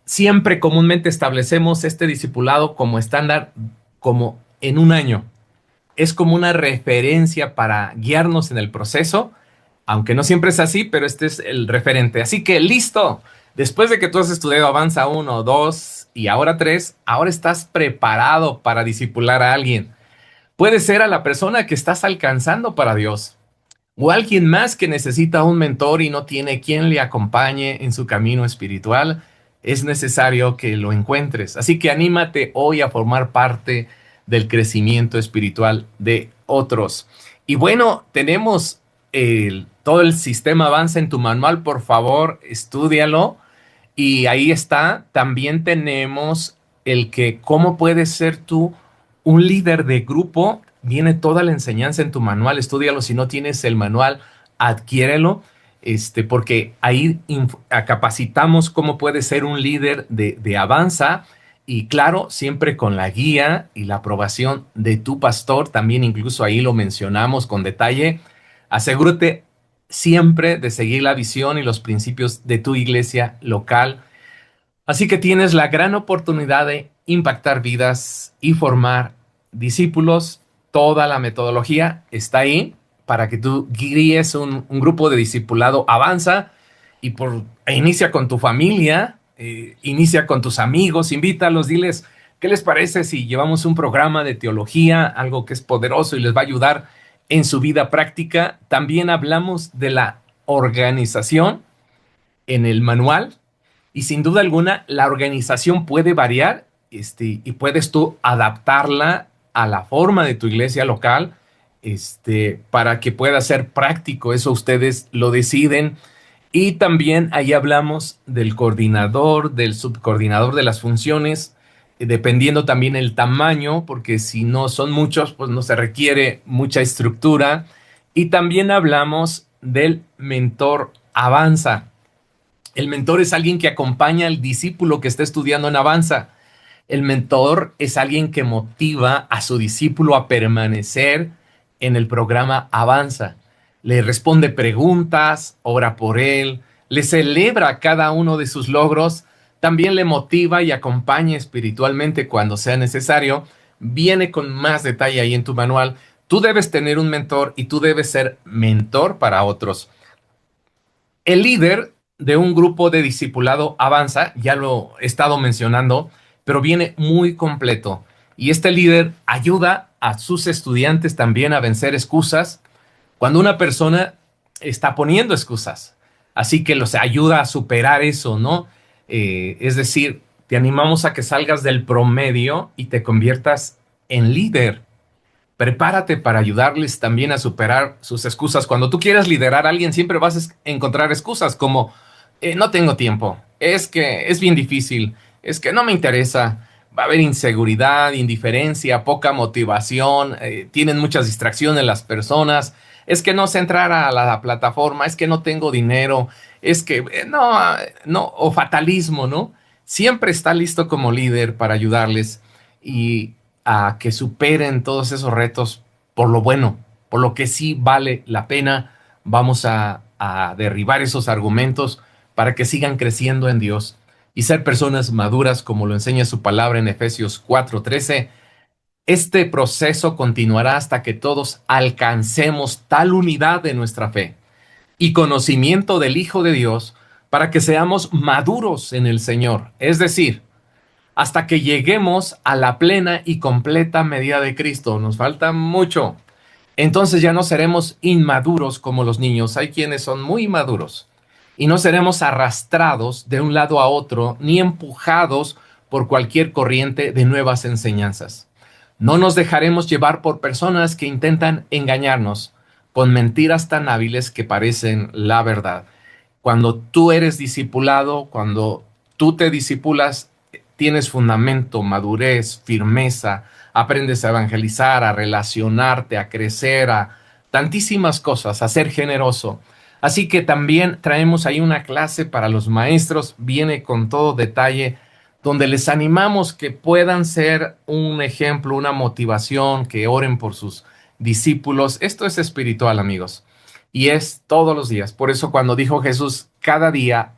siempre comúnmente establecemos este discipulado como estándar, como en un año. Es como una referencia para guiarnos en el proceso, aunque no siempre es así, pero este es el referente. Así que listo, después de que tú has estudiado Avanza 1, 2 y ahora 3, ahora estás preparado para discipular a alguien. Puede ser a la persona que estás alcanzando para Dios o alguien más que necesita un mentor y no tiene quien le acompañe en su camino espiritual. Es necesario que lo encuentres. Así que anímate hoy a formar parte del crecimiento espiritual de otros. Y bueno, tenemos todo el sistema Avanza en tu manual. Por favor, estúdialo. Y ahí está. También tenemos el que cómo puedes ser tú un líder de grupo. Viene toda la enseñanza en tu manual. Estúdialo. Si no tienes el manual, adquiérelo. Porque ahí capacitamos cómo puedes ser un líder de Avanza. Y claro, siempre con la guía y la aprobación de tu pastor. También incluso ahí lo mencionamos con detalle. Asegúrate siempre de seguir la visión y los principios de tu iglesia local. Así que tienes la gran oportunidad de impactar vidas y formar discípulos. Toda la metodología está ahí para que tú guíes un grupo de discipulado Avanza e inicia con tu familia, inicia con tus amigos, invítalos, diles, ¿qué les parece si llevamos un programa de teología, algo que es poderoso y les va a ayudar en su vida práctica? También hablamos de la organización en el manual y sin duda alguna la organización puede variar y puedes tú adaptarla a la forma de tu iglesia local para que pueda ser práctico. Eso ustedes lo deciden. Y también ahí hablamos del coordinador, del subcoordinador de las funciones, dependiendo también el tamaño, porque si no son muchos, pues no se requiere mucha estructura. Y también hablamos del mentor Avanza. El mentor es alguien que acompaña al discípulo que está estudiando en Avanza. El mentor es alguien que motiva a su discípulo a permanecer en el programa Avanza. Le responde preguntas, ora por él, le celebra cada uno de sus logros, también le motiva y acompaña espiritualmente cuando sea necesario. Viene con más detalle ahí en tu manual. Tú debes tener un mentor y tú debes ser mentor para otros. El líder de un grupo de discipulado Avanza, ya lo he estado mencionando, pero viene muy completo. Y este líder ayuda a sus estudiantes también a vencer excusas cuando una persona está poniendo excusas. Así que los ayuda a superar eso, ¿no? Es decir, te animamos a que salgas del promedio y te conviertas en líder. Prepárate para ayudarles también a superar sus excusas. Cuando tú quieras liderar a alguien, siempre vas a encontrar excusas como no tengo tiempo, es que es bien difícil, es que no me interesa. Va a haber inseguridad, indiferencia, poca motivación, tienen muchas distracciones las personas. es que no sé entrar a la plataforma, es que no tengo dinero, es que no, no, o fatalismo, ¿no? Siempre está listo como líder para ayudarles y a que superen todos esos retos por lo bueno, por lo que sí vale la pena. Vamos a derribar esos argumentos para que sigan creciendo en Dios y ser personas maduras, como lo enseña su palabra en Efesios 4:13. Este proceso continuará hasta que todos alcancemos tal unidad de nuestra fe y conocimiento del Hijo de Dios para que seamos maduros en el Señor, es decir, hasta que lleguemos a la plena y completa medida de Cristo. Nos falta mucho. Entonces ya no seremos inmaduros como los niños. Hay quienes son muy maduros. Y no seremos arrastrados de un lado a otro ni empujados por cualquier corriente de nuevas enseñanzas. No nos dejaremos llevar por personas que intentan engañarnos con mentiras tan hábiles que parecen la verdad. Cuando tú eres discipulado, cuando tú te discipulas, tienes fundamento, madurez, firmeza, aprendes a evangelizar, a relacionarte, a crecer, a tantísimas cosas, a ser generoso. Así que también traemos ahí una clase para los maestros, viene con todo detalle, donde les animamos que puedan ser un ejemplo, una motivación, que oren por sus discípulos. Esto es espiritual, amigos, y es todos los días. Por eso cuando dijo Jesús, cada día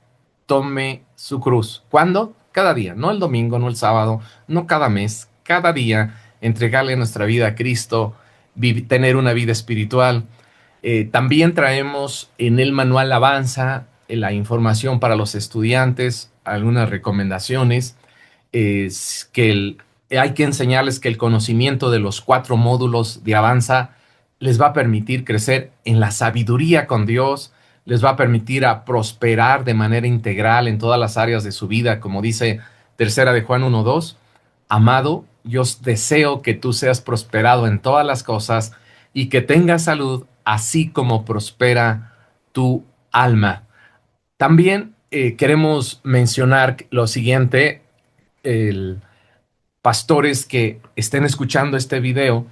tome su cruz. ¿Cuándo? Cada día, no el domingo, no el sábado, no cada mes, cada día entregarle nuestra vida a Cristo, tener una vida espiritual. También traemos en el manual Avanza la información para los estudiantes, algunas recomendaciones, es que hay que enseñarles que el conocimiento de los 4 módulos de Avanza les va a permitir crecer en la sabiduría con Dios, les va a permitir a prosperar de manera integral en todas las áreas de su vida, como dice tercera de Juan 1:2. Amado, yo deseo que tú seas prosperado en todas las cosas y que tengas salud, así como prospera tu alma. También queremos mencionar lo siguiente, el pastores que estén escuchando este video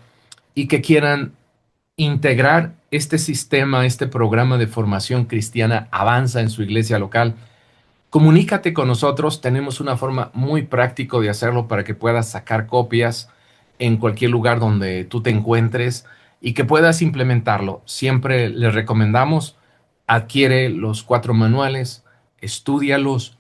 y que quieran integrar este sistema, este programa de formación cristiana Avanza en su iglesia local. Comunícate con nosotros, tenemos una forma muy práctica de hacerlo para que puedas sacar copias en cualquier lugar donde tú te encuentres y que puedas implementarlo. Siempre les recomendamos, adquiere los 4 manuales, estúdialos,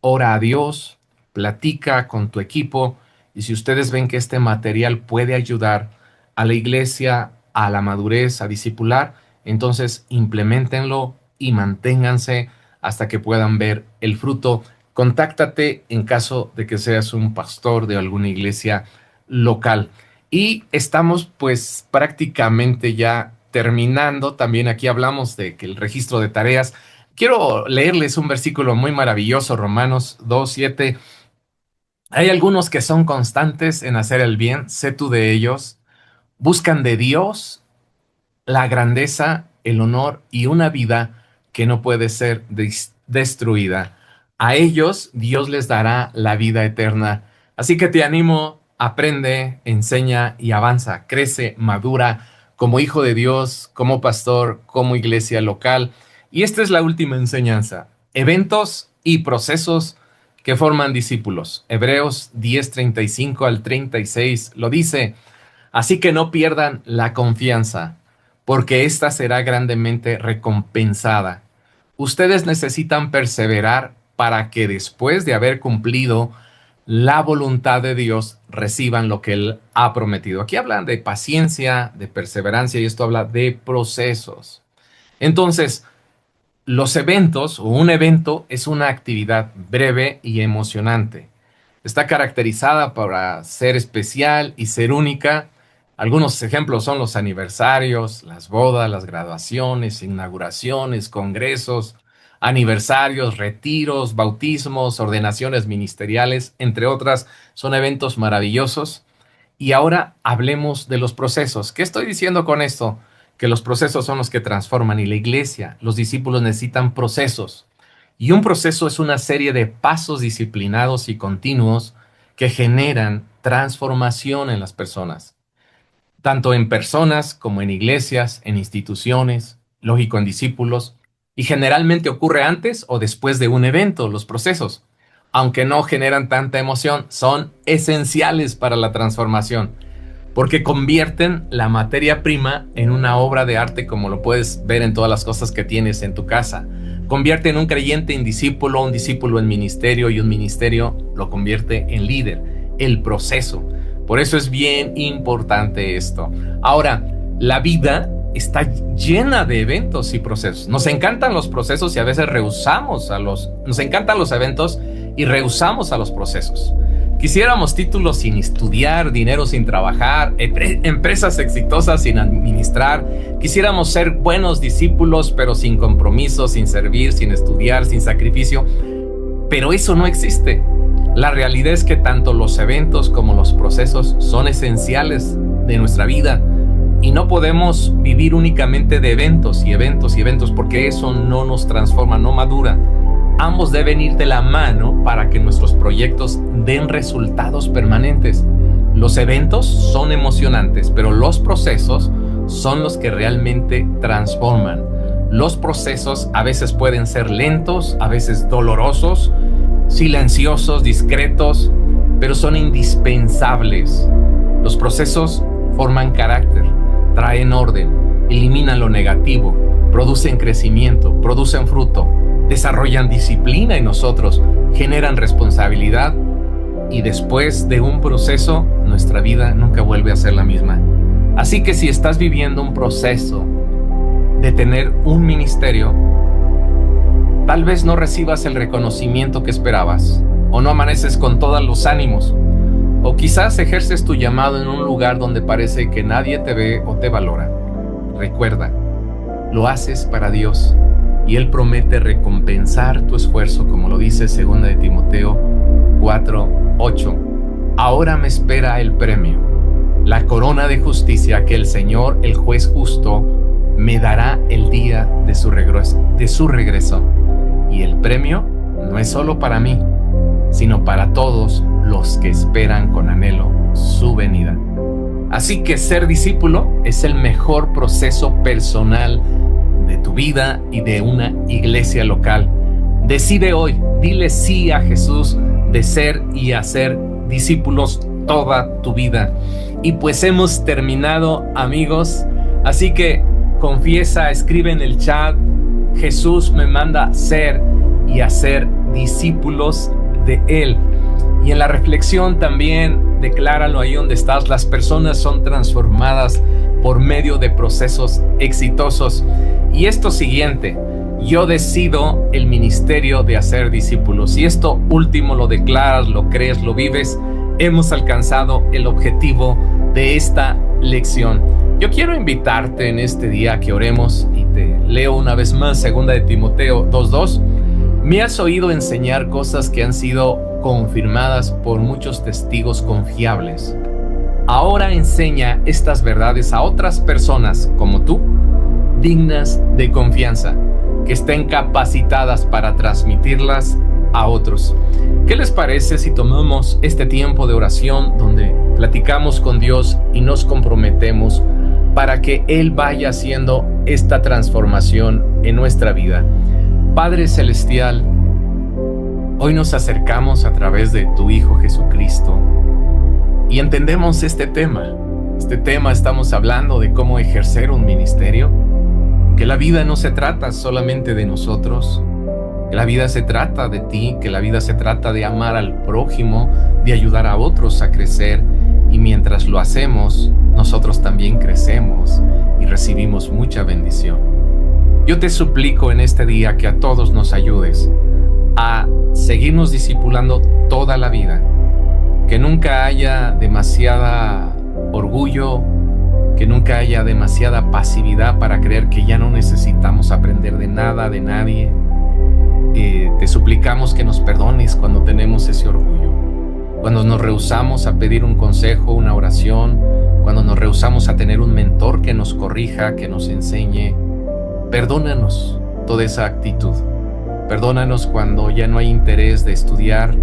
ora a Dios, platica con tu equipo y si ustedes ven que este material puede ayudar a la iglesia, a la madurez, a discipular, entonces implementenlo y manténganse hasta que puedan ver el fruto. Contáctate en caso de que seas un pastor de alguna iglesia local. Y estamos pues prácticamente ya terminando. También aquí hablamos de que el registro de tareas. Quiero leerles un versículo muy maravilloso, Romanos 2:7. Hay algunos que son constantes en hacer el bien, sé tú de ellos, buscan de Dios la grandeza, el honor y una vida que no puede ser destruida. A ellos Dios les dará la vida eterna. Así que te animo, aprende, enseña y avanza, crece, madura como hijo de Dios, como pastor, como iglesia local. Y esta es la última enseñanza. Eventos y procesos que forman discípulos. Hebreos 10:35 al 36 lo dice. Así que no pierdan la confianza, porque ésta será grandemente recompensada. Ustedes necesitan perseverar para que después de haber cumplido la voluntad de Dios reciban lo que Él ha prometido. Aquí hablan de paciencia, de perseverancia y esto habla de procesos. Entonces, los eventos o un evento es una actividad breve y emocionante. Está caracterizada para ser especial y ser única. Algunos ejemplos son los aniversarios, las bodas, las graduaciones, inauguraciones, congresos, aniversarios, retiros, bautismos, ordenaciones ministeriales, entre otras. Son eventos maravillosos. Y ahora hablemos de los procesos. ¿Qué estoy diciendo con esto? Que los procesos son los que transforman y la iglesia, los discípulos necesitan procesos. Y un proceso es una serie de pasos disciplinados y continuos que generan transformación en las personas. tanto en personas como en iglesias, en instituciones, lógico en discípulos, y generalmente ocurre antes o después de un evento. Los procesos, aunque no generan tanta emoción, son esenciales para la transformación, porque convierten la materia prima en una obra de arte, como lo puedes ver en todas las cosas que tienes en tu casa. Convierte en un creyente en discípulo, un discípulo en ministerio, y un ministerio lo convierte en líder. El proceso. Por eso es bien importante esto. Ahora, la vida está llena de eventos y procesos. Nos encantan los procesos y a veces nos encantan los eventos y rehusamos a los procesos. Quisiéramos títulos sin estudiar, dinero sin trabajar, empresas exitosas sin administrar. Quisiéramos ser buenos discípulos, pero sin compromiso, sin servir, sin estudiar, sin sacrificio. Pero eso no existe. La realidad es que tanto los eventos como los procesos son esenciales de nuestra vida. Y no podemos vivir únicamente de eventos y eventos y eventos, porque eso no nos transforma, no madura. Ambos deben ir de la mano para que nuestros proyectos den resultados permanentes. Los eventos son emocionantes, pero los procesos son los que realmente transforman. Los procesos a veces pueden ser lentos, a veces dolorosos, silenciosos, discretos, pero son indispensables. Los procesos forman carácter, traen orden, eliminan lo negativo, producen crecimiento, producen fruto, desarrollan disciplina en nosotros, generan responsabilidad, y después de un proceso, nuestra vida nunca vuelve a ser la misma. Así que si estás viviendo un proceso de tener un ministerio, tal vez no recibas el reconocimiento que esperabas, o no amaneces con todos los ánimos, o quizás ejerces tu llamado en un lugar donde parece que nadie te ve o te valora. Recuerda, lo haces para Dios, y Él promete recompensar tu esfuerzo, como lo dice 2 de Timoteo 4:8. Ahora me espera el premio, la corona de justicia que el Señor, el juez justo, me dará el día de su regreso. Y el premio no es solo para mí, sino para todos los que esperan con anhelo su venida. Así que ser discípulo es el mejor proceso personal de tu vida y de una iglesia local. Decide hoy, dile sí a Jesús de ser y hacer discípulos toda tu vida. Y pues hemos terminado, amigos, así que confiesa, escribe en el chat: Jesús me manda ser y hacer discípulos de Él. Y en la reflexión también decláralo ahí donde estás: las personas son transformadas por medio de procesos exitosos. Y esto siguiente: yo decido el ministerio de hacer discípulos. Si esto último lo declaras, lo crees, lo vives, hemos alcanzado el objetivo de esta lección. Yo quiero invitarte en este día a que oremos, y te leo una vez más 2 de Timoteo 2:2. Me has oído enseñar cosas que han sido confirmadas por muchos testigos confiables. Ahora enseña estas verdades a otras personas como tú, dignas de confianza, que estén capacitadas para transmitirlas a otros. ¿Qué les parece si tomamos este tiempo de oración donde platicamos con Dios y nos comprometemos para que Él vaya haciendo esta transformación en nuestra vida? Padre Celestial, hoy nos acercamos a través de tu Hijo Jesucristo y entendemos este tema. Estamos hablando de cómo ejercer un ministerio, que la vida no se trata solamente de nosotros, que la vida se trata de ti, que la vida se trata de amar al prójimo, de ayudar a otros a crecer, y mientras lo hacemos, nosotros también crecemos y recibimos mucha bendición. Yo te suplico en este día que a todos nos ayudes a seguirnos discipulando toda la vida, que nunca haya demasiada orgullo, que nunca haya demasiada pasividad para creer que ya no necesitamos aprender de nada, de nadie. Te suplicamos que nos perdones cuando tenemos ese orgullo, cuando nos rehusamos a pedir un consejo, una oración, cuando nos rehusamos a tener un mentor que nos corrija, que nos enseñe. Perdónanos toda esa actitud. Perdónanos cuando ya no hay interés de estudiar,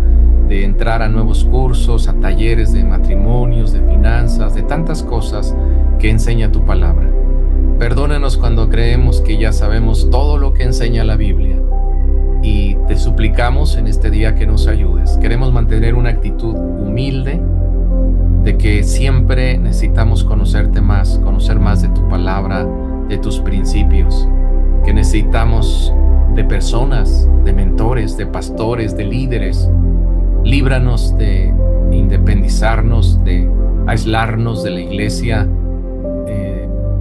de entrar a nuevos cursos, a talleres de matrimonios, de finanzas, de tantas cosas que enseña tu palabra. Perdónanos cuando creemos que ya sabemos todo lo que enseña la Biblia, y te suplicamos en este día que nos ayudes. Queremos mantener una actitud humilde de que siempre necesitamos conocerte más, conocer más de tu palabra, de tus principios, que necesitamos de personas, de mentores, de pastores, de líderes. Líbranos de independizarnos, de aislarnos de la iglesia.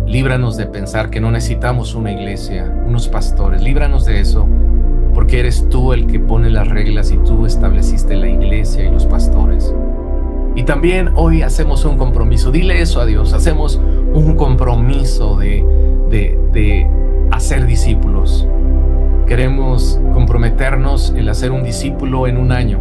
Líbranos de pensar que no necesitamos una iglesia, unos pastores. Líbranos de eso, porque eres tú el que pone las reglas y tú estableciste la iglesia y los pastores. Y también hoy hacemos un compromiso. Dile eso a Dios. Hacemos un compromiso de hacer discípulos. Queremos comprometernos en hacer un discípulo en un año.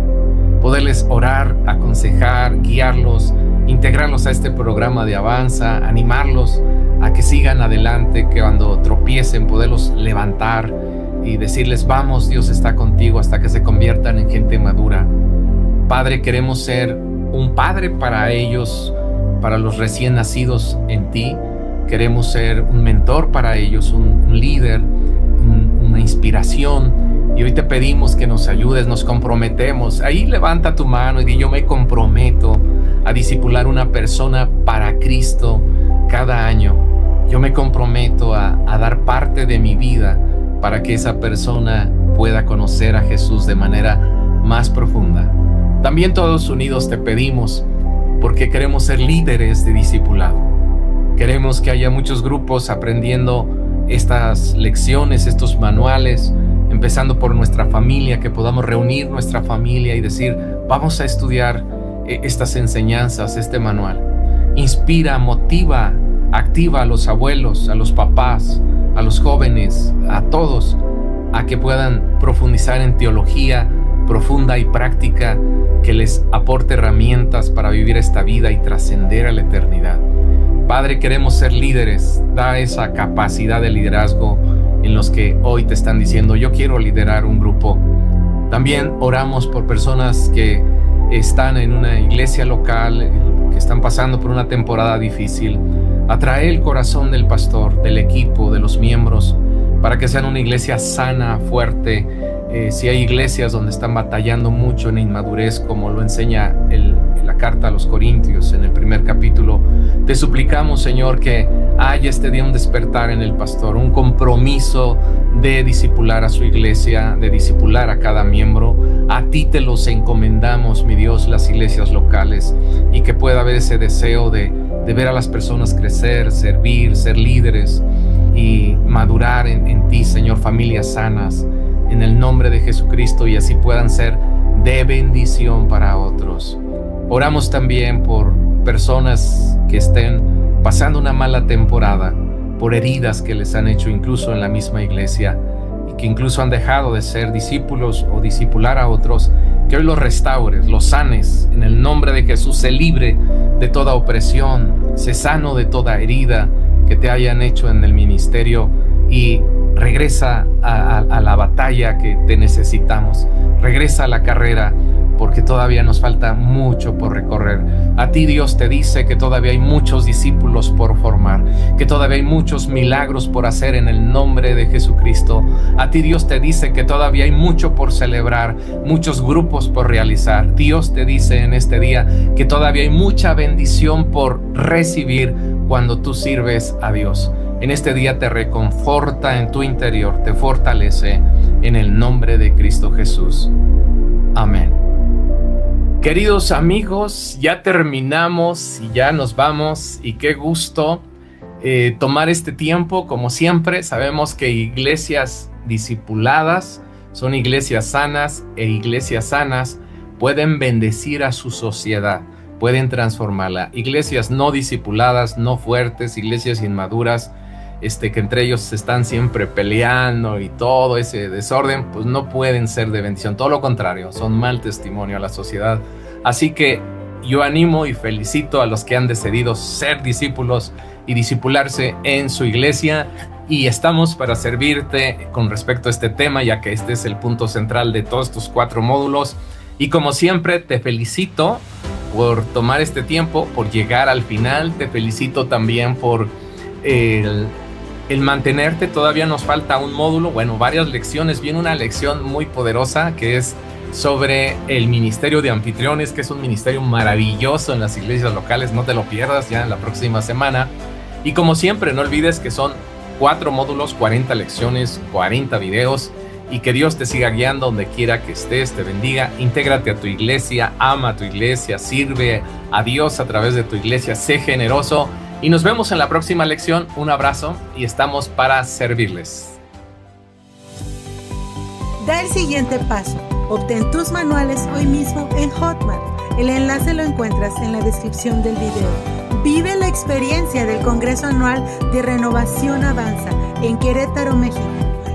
Poderles orar, aconsejar, guiarlos, integrarlos a este programa de Avanza, animarlos a que sigan adelante, que cuando tropiecen poderlos levantar y decirles: vamos, Dios está contigo, hasta que se conviertan en gente madura. Padre, queremos ser un padre para ellos, para los recién nacidos en ti. Queremos ser un mentor para ellos, un líder, una inspiración. Y hoy te pedimos que nos ayudes, nos comprometemos. Ahí levanta tu mano y di: yo me comprometo a discipular una persona para Cristo cada año. Yo me comprometo a dar parte de mi vida para que esa persona pueda conocer a Jesús de manera más profunda. También todos unidos te pedimos, porque queremos ser líderes de discipulado. Queremos que haya muchos grupos aprendiendo estas lecciones, estos manuales, empezando por nuestra familia, que podamos reunir nuestra familia y decir: vamos a estudiar estas enseñanzas, este manual. Inspira, motiva, activa a los abuelos, a los papás, a los jóvenes, a todos, a que puedan profundizar en teología profunda y práctica, que les aporte herramientas para vivir esta vida y trascender a la eternidad. Padre, queremos ser líderes. Da esa capacidad de liderazgo en los que hoy te están diciendo: yo quiero liderar un grupo. También oramos por personas que están en una iglesia local, que están pasando por una temporada difícil. Atrae el corazón del pastor, del equipo, de los miembros, para que sean una iglesia sana, fuerte. Si hay iglesias donde están batallando mucho en inmadurez, como lo enseña la carta a los Corintios en el 1 capítulo, te suplicamos, Señor, que haya este día un despertar en el pastor, un compromiso de discipular a su iglesia, de discipular a cada miembro. A ti te los encomendamos, mi Dios, las iglesias locales, y que pueda haber ese deseo de ver a las personas crecer, servir, ser líderes y madurar en ti, Señor, familias sanas, en el nombre de Jesucristo, y así puedan ser de bendición para otros. Oramos también por personas que estén pasando una mala temporada, por heridas que les han hecho incluso en la misma iglesia, y que incluso han dejado de ser discípulos o discipular a otros. Que hoy los restaures, los sanes, en el nombre de Jesús. Se libre de toda opresión, se sano de toda herida que te hayan hecho en el ministerio, y regresa a la batalla que te necesitamos. Regresa a la carrera, porque todavía nos falta mucho por recorrer. A ti Dios te dice que todavía hay muchos discípulos por formar, que todavía hay muchos milagros por hacer en el nombre de Jesucristo. A ti Dios te dice que todavía hay mucho por celebrar, muchos grupos por realizar. Dios te dice en este día que todavía hay mucha bendición por recibir cuando tú sirves a Dios. En este día te reconforta en tu interior, te fortalece en el nombre de Cristo Jesús. Amén. Queridos amigos, ya terminamos y ya nos vamos, y qué gusto tomar este tiempo. Como siempre, sabemos que iglesias discipuladas son iglesias sanas, e iglesias sanas pueden bendecir a su sociedad, pueden transformarla. Iglesias no discipuladas, no fuertes, iglesias inmaduras, que entre ellos se están siempre peleando y todo ese desorden, pues no pueden ser de bendición. Todo lo contrario, son mal testimonio a la sociedad. Así que yo animo y felicito a los que han decidido ser discípulos y discipularse en su iglesia, y estamos para servirte con respecto a este tema, ya que este es el punto central de todos estos 4 módulos. Y como siempre, te felicito por tomar este tiempo, por llegar al final. Te felicito también por el mantenerte. Todavía nos falta un módulo, bueno, varias lecciones. Viene una lección muy poderosa que es sobre el ministerio de anfitriones, que es un ministerio maravilloso en las iglesias locales. No te lo pierdas ya en la próxima semana. Y como siempre, no olvides que son 4 módulos, 40 lecciones, 40 videos, y que Dios te siga guiando donde quiera que estés, te bendiga. Intégrate a tu iglesia, ama a tu iglesia, sirve a Dios a través de tu iglesia, sé generoso, y nos vemos en la próxima lección. Un abrazo y estamos para servirles. Da el siguiente paso. Obtén tus manuales hoy mismo en Hotmart. El enlace lo encuentras en la descripción del video. Vive la experiencia del Congreso Anual de Renovación Avanza en Querétaro, México.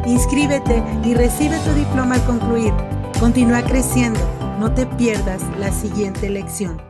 Inscríbete y recibe tu diploma al concluir. Continúa creciendo. No te pierdas la siguiente lección.